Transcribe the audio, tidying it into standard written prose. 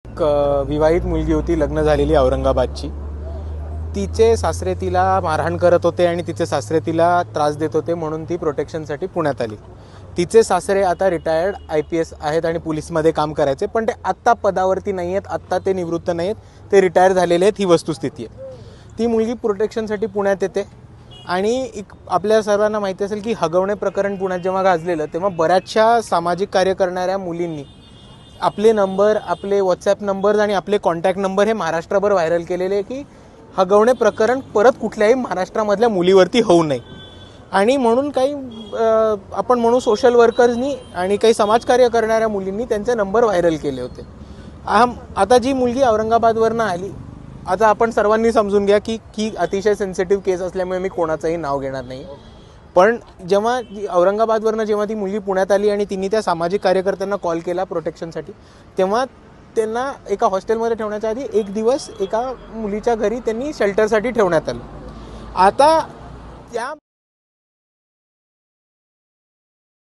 विवाहित मुलगी होती, लग्न झालेली औरंगाबादची. तिचे सासरे तिला मारहाण करत होते आणि तिचे सासरे तिला त्रास देत होते, म्हणून ती प्रोटेक्शनसाठी पुण्यात आली. तिचे सासरे आता रिटायर्ड IPS आहेत आणि पोलीसमध्ये काम करायचे, पण ते आत्ता पदावरती नाही आहेत, आत्ता ते निवृत्त नाही आहेत, ते रिटायर झालेले आहेत. ही वस्तुस्थिती आहे. ती मुलगी प्रोटेक्शनसाठी पुण्यात येते आणि आपल्या सर्वांना माहिती असेल की हगवणे प्रकरण पुण्यात जेव्हा गाजलेलं, तेव्हा बऱ्याचशा सामाजिक कार्य करणाऱ्या मुलींनी आपले नंबर, आपले व्हॉट्सॲप नंबर्स आणि आपले कॉन्टॅक्ट नंबर हे महाराष्ट्रभर व्हायरल केलेले की हगवणे प्रकरण परत कुठल्याही महाराष्ट्रामधल्या मुलीवरती होऊ नये. आणि म्हणून काही आपण म्हणू सोशल वर्कर्सनी आणि काही समाजकार्य करणाऱ्या मुलींनी त्यांचे नंबर व्हायरल केले होते. आता जी मुलगी औरंगाबादवरनं आली, आता आपण सर्वांनी समजून घ्या की अतिशय सेन्सिटिव्ह केस असल्यामुळे मी कोणाचंही नाव घेणार नाही. पण जेव्हा औरंगाबादवरनं जेव्हा ती मुलगी पुण्यात आली आणि तिने त्या सामाजिक कार्यकर्त्यांना कॉल केला प्रोटेक्शनसाठी, तेव्हा त्यांना एका हॉस्टेलमध्ये ठेवण्याच्या आधी एक दिवस एका मुलीच्या घरी त्यांनी शेल्टरसाठी ठेवण्यात आलं. आता त्या